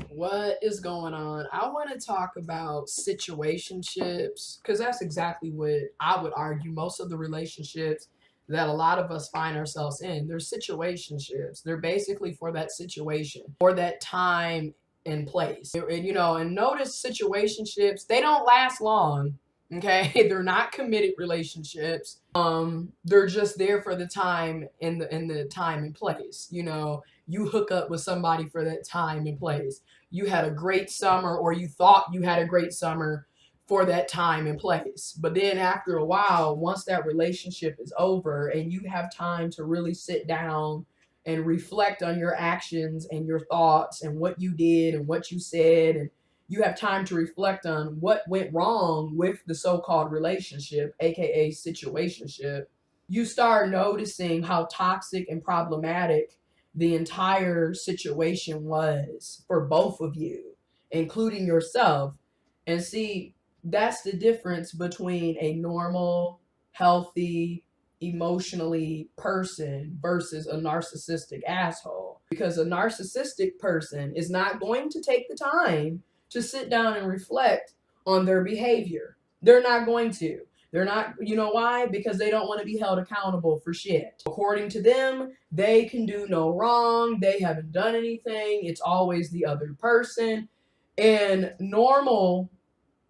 What is going on? I want to talk about situationships because that's exactly what I would argue most of the relationships that a lot of us find ourselves in. They're situationships. They're basically for that situation, for that time and place. And notice situationships, they don't last long. Okay, they're not committed relationships. They're just there for the time in the time and place. You hook up with somebody for that time and place. You had a great summer, or you thought you had a great summer for that time and place. But then after a while, once that relationship is over and you have time to really sit down and reflect on your actions and your thoughts and what you did and what you said, and you have time to reflect on what went wrong with the so-called relationship, aka situationship, you start noticing how toxic and problematic the entire situation was for both of you, including yourself. And see, that's the difference between a normal, healthy, emotionally person versus a narcissistic asshole. Because a narcissistic person is not going to take the time to sit down and reflect on their behavior. They're not going to. They're not, you know why? Because they don't want to be held accountable for shit. According to them, they can do no wrong. They haven't done anything. It's always the other person. And normal,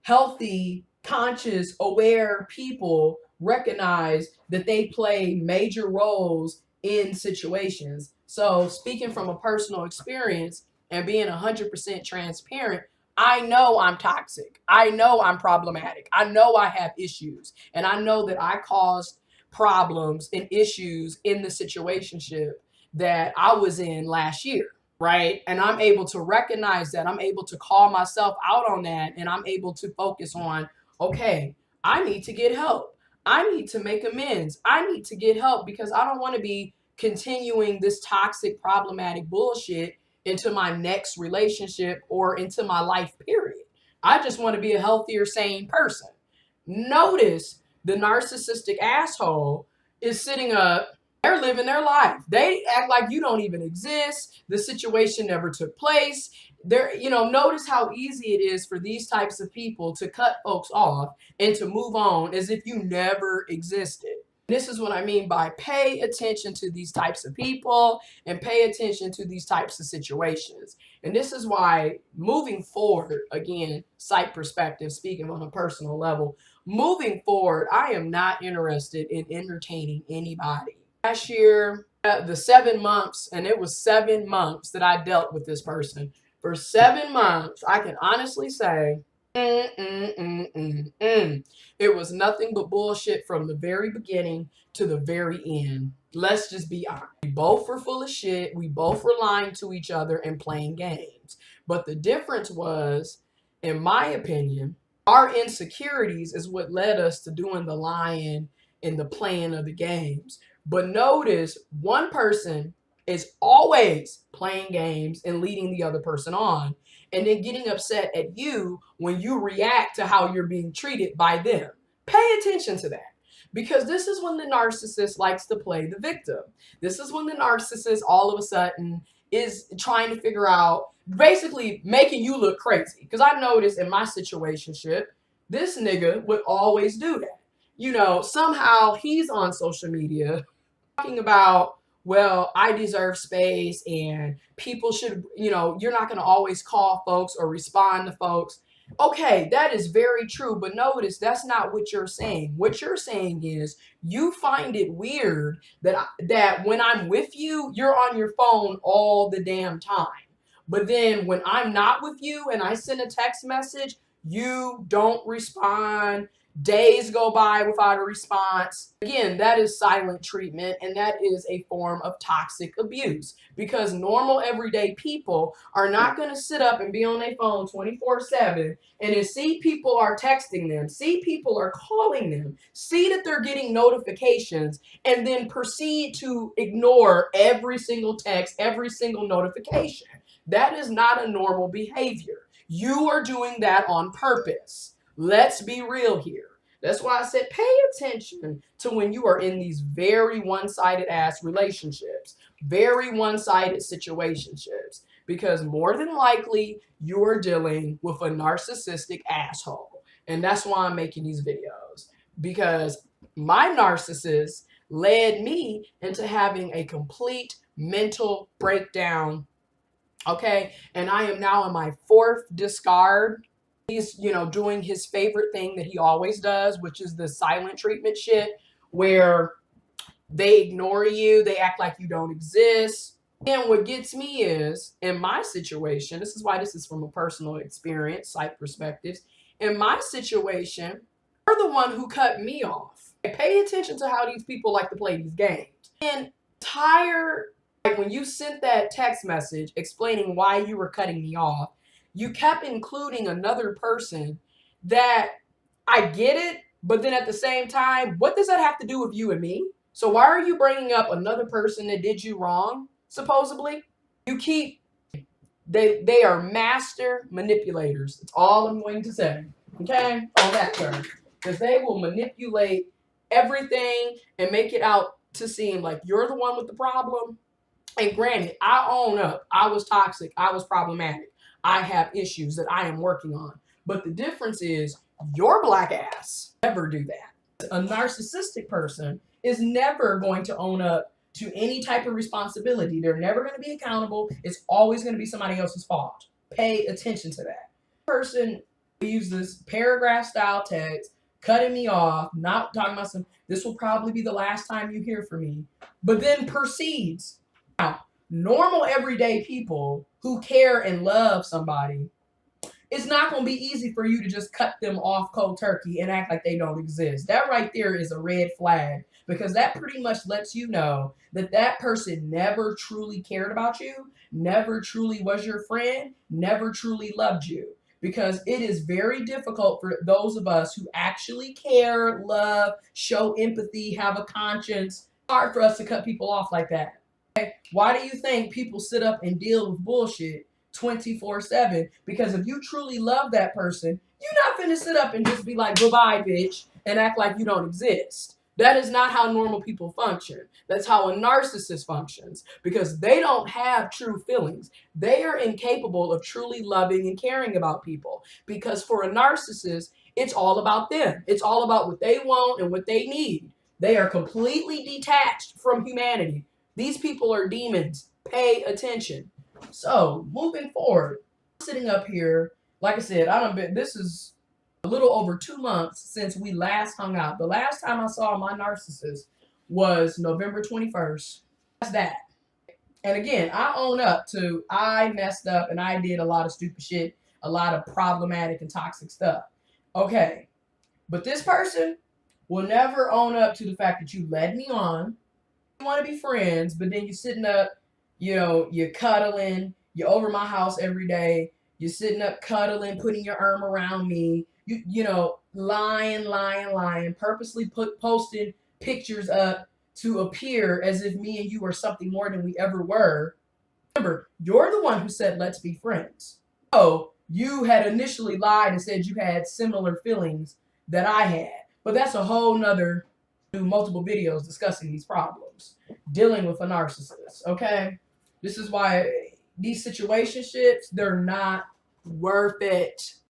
healthy, conscious, aware people recognize that they play major roles in situations. So, speaking from a personal experience and being 100% transparent, I know I'm toxic. I know I'm problematic. I know I have issues. And I know that I caused problems and issues in the situationship that I was in last year, right? And I'm able to recognize that. I'm able to call myself out on that. And I'm able to focus on, okay, I need to get help. I need to make amends. I need to get help because I don't want to be continuing this toxic, problematic bullshit into my next relationship or into my life, period. I just want to be a healthier, sane person. Notice the narcissistic asshole is sitting up, they're living their life. They act like you don't even exist. The situation never took place. Notice how easy it is for these types of people to cut folks off and to move on as if you never existed. This is what I mean by pay attention to these types of people and pay attention to these types of situations. And this is why moving forward, again, psych perspective, speaking on a personal level, moving forward, I am not interested in entertaining anybody. Last year, the 7 months, and it was 7 months that I dealt with this person. For 7 months, I can honestly say, it was nothing but bullshit from the very beginning to the very end. Let's just be honest. We both were full of shit. We both were lying to each other and playing games. But the difference was, in my opinion, our insecurities is what led us to doing the lying and the playing of the games. But notice one person is always playing games and leading the other person on, and then getting upset at you when you react to how you're being treated by them. Pay attention to that. Because this is when the narcissist likes to play the victim. This is when the narcissist all of a sudden is trying to figure out, basically making you look crazy. Because I noticed in my situationship, this nigga would always do that. Somehow he's on social media talking about, well, I deserve space and people should, you're not going to always call folks or respond to folks. Okay, that is very true. But notice that's not what you're saying. What you're saying is you find it weird that when I'm with you, you're on your phone all the damn time. But then when I'm not with you and I send a text message, you don't respond. Days go by without a response. Again, that is silent treatment, and that is a form of toxic abuse because normal everyday people are not going to sit up and be on their phone 24/7 and then see people are texting them, see people are calling them, see that they're getting notifications, and then proceed to ignore every single text, every single notification. That is not a normal behavior. You are doing that on purpose. Let's be real here. That's why I said pay attention to when you are in these very one-sided ass relationships, very one-sided situationships. because more than likely you're dealing with a narcissistic asshole. And that's why I'm making these videos, because my narcissist led me into having a complete mental breakdown. Okay. And I am now in my fourth discard. He's, doing his favorite thing that he always does, which is the silent treatment shit, where they ignore you, they act like you don't exist. And what gets me is, in my situation, this is why this is from a personal experience, psych perspectives. In my situation, you're the one who cut me off. Pay attention to how these people like to play these games. And like when you sent that text message explaining why you were cutting me off, you kept including another person that, I get it, but then at the same time, what does that have to do with you and me? So why are you bringing up another person that did you wrong, supposedly? They are master manipulators. That's all I'm going to say, okay, on that term. Because they will manipulate everything and make it out to seem like you're the one with the problem. And granted, I own up. I was toxic. I was problematic. I have issues that I am working on. But the difference is your black ass never do that. A narcissistic person is never going to own up to any type of responsibility. They're never going to be accountable. It's always going to be somebody else's fault. Pay attention to that. Person uses paragraph style text, cutting me off, not talking about this will probably be the last time you hear from me, but then proceeds. Now, normal everyday people who care and love somebody, it's not going to be easy for you to just cut them off cold turkey and act like they don't exist. That right there is a red flag, because that pretty much lets you know that that person never truly cared about you, never truly was your friend, never truly loved you. Because it is very difficult for those of us who actually care, love, show empathy, have a conscience. It's hard for us to cut people off like that. Okay? Why do you think people sit up and deal with bullshit 24/7? Because if you truly love that person, you're not finna sit up and just be like, goodbye, bitch, and act like you don't exist. That is not how normal people function. That's how a narcissist functions, because they don't have true feelings. They are incapable of truly loving and caring about people, because for a narcissist, it's all about them. It's all about what they want and what they need. They are completely detached from humanity. These people are demons. Pay attention. So, moving forward, sitting up here, like I said, this is a little over 2 months since we last hung out. The last time I saw my narcissist was November 21st. That's that. And again, I own up to, I messed up and I did a lot of stupid shit, a lot of problematic and toxic stuff. Okay. But this person will never own up to the fact that you led me on. You want to be friends, but then you're sitting up, you're cuddling, you're over my house every day, you're sitting up cuddling, putting your arm around me, lying, purposely posting pictures up to appear as if me and you are something more than we ever were. Remember, you're the one who said, let's be friends. So you had initially lied and said you had similar feelings that I had. But that's a whole nother, do multiple videos discussing these problems, dealing with a narcissist, okay? This is why these situationships, they're not worth it.